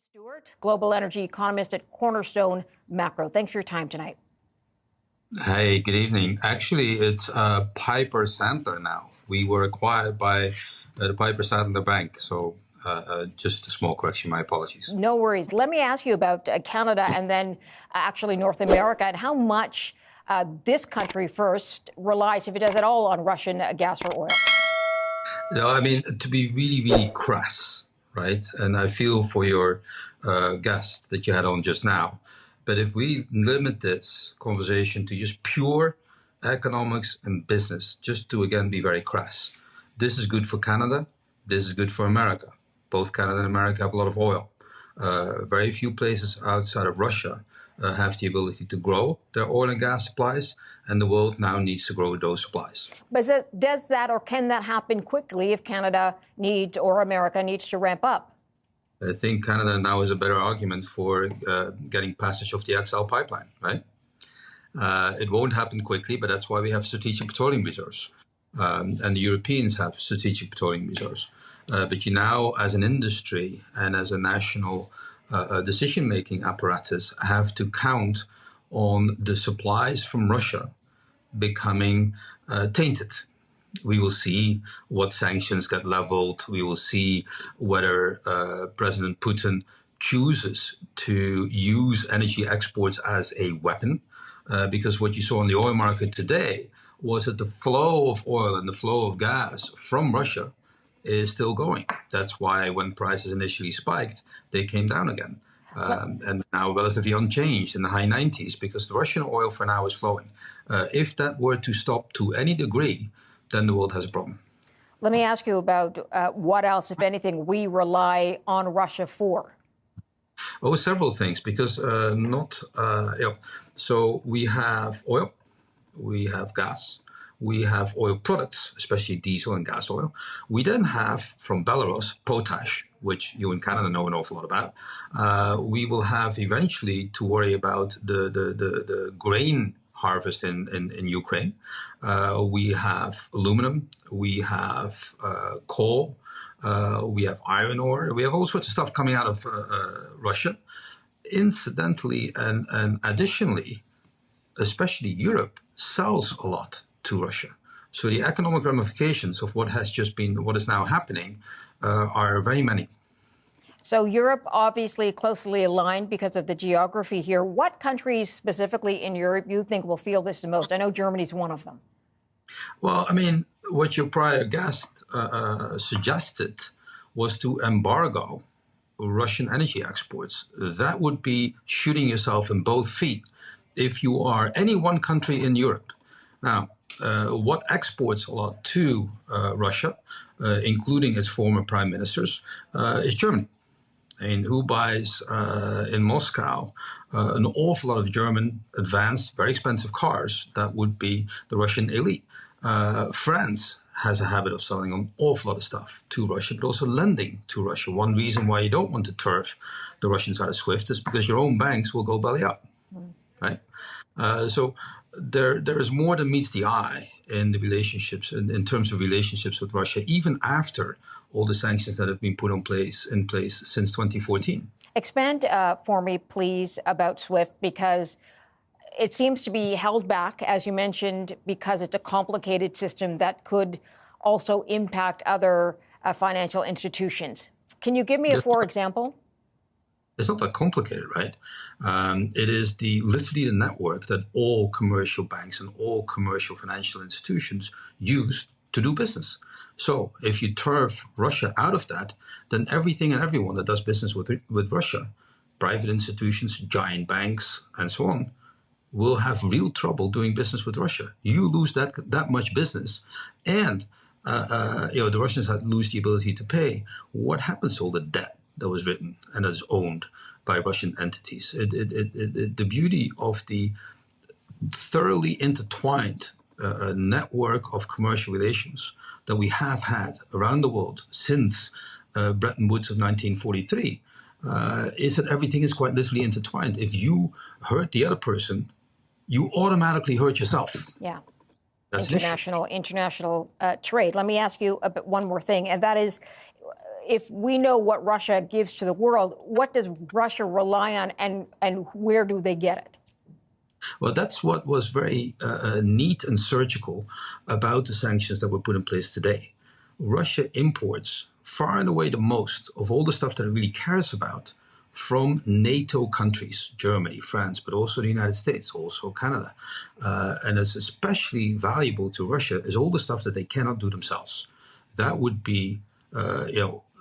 Stewart, global energy economist at Cornerstone Macro. Thanks for your time tonight. Hey, good evening. Actually, it's Piper Sandler now. We were acquired by the Piper Sandler Bank. So just a small correction. My apologies. No worries. Let me ask you about Canada and then actually North America and how much this country first relies, if it does at all, on Russian gas or oil. No, I mean, to be really, really crass, right? And I feel for your guest that you had on just now. But if we limit this conversation to just pure economics and business, just to, again, be very crass, this is good for Canada. This is good for America. Both Canada and America have a lot of oil. Very few places outside of Russia have the ability to grow their oil and gas supplies, and the world now needs to grow those supplies. But does that or can that happen quickly if Canada needs or America needs to ramp up? I think Canada now is a better argument for getting passage of the XL pipeline, right? It won't happen quickly, but that's why we have strategic petroleum reserves. And the Europeans have strategic petroleum reserves. But you now, as an industry and as a national decision-making apparatus, have to count on the supplies from Russia becoming tainted. We will see what sanctions get leveled. We will see whether President Putin chooses to use energy exports as a weapon. Because what you saw in the oil market today was that the flow of oil and the flow of gas from Russia is still going. That's why when prices initially spiked, they came down again. And now relatively unchanged in the high 90s because the Russian oil for now is flowing. If that were to stop to any degree, then the world has a problem. Let me ask you about what else, if anything, we rely on Russia for. Oh, several things, because so we have oil, we have gas, we have oil products, especially diesel and gas oil. We then have from Belarus potash, which you in Canada know an awful lot about. We will have eventually to worry about the grain harvest in Ukraine. We have aluminum, we have coal, we have iron ore, we have all sorts of stuff coming out of Russia. Incidentally and additionally, especially Europe sells a lot to Russia. So the economic ramifications of what is now happening are very many. So Europe obviously closely aligned because of the geography here. What countries specifically in Europe you think will feel this the most? I know Germany's one of them. Well, I mean, what your prior guest suggested was to embargo Russian energy exports. That would be shooting yourself in both feet if you are any one country in Europe. Now, what exports a lot to Russia, including its former prime ministers, is Germany. And who buys in Moscow an awful lot of German advanced, very expensive cars that would be the Russian elite. France has a habit of selling an awful lot of stuff to Russia, but also lending to Russia. One reason why you don't want to turf the Russians out of SWIFT is because your own banks will go belly up, right? So there is more than meets the eye in the relationships, in terms of relationships with Russia, even after all the sanctions that have been put in place since 2014. Expand for me, please, about SWIFT, because it seems to be held back, as you mentioned, because it's a complicated system that could also impact other financial institutions. Can you give me a for example? It's not that complicated, right? It is literally the network that all commercial banks and all commercial financial institutions use to do business. So if you turf Russia out of that, then everything and everyone that does business with Russia, private institutions, giant banks, and so on, will have real trouble doing business with Russia. You lose that much business, and the Russians lose the ability to pay. What happens to all the debt that was written and that is owned by Russian entities? The beauty of the thoroughly intertwined network of commercial relations that we have had around the world since Bretton Woods of 1943 is that everything is quite literally intertwined. If you hurt the other person, you automatically hurt yourself. Yeah. That's international trade. Let me ask you one more thing, and that is, if we know what Russia gives to the world, what does Russia rely on, and where do they get it? Well, that's what was very neat and surgical about the sanctions that were put in place today. Russia imports far and away the most of all the stuff that it really cares about from NATO countries, Germany, France, but also the United States, also Canada. And it's especially valuable to Russia is all the stuff that they cannot do themselves. That would be,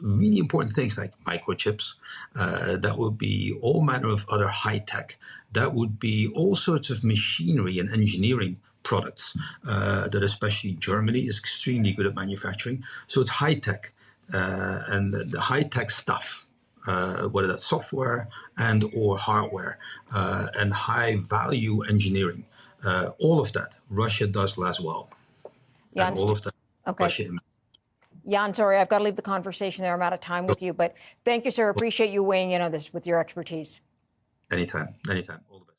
really important things like microchips. That would be all manner of other high tech. That would be all sorts of machinery and engineering products that especially Germany is extremely good at manufacturing. So it's high tech and the high tech stuff, whether that's software and or hardware and high value engineering. All of that Russia does less well. Jan, and all of that okay. Russia. Jan, sorry, I've got to leave the conversation there. I'm out of time with you, but thank you, sir. Appreciate you weighing in on this with your expertise. Anytime. All the best.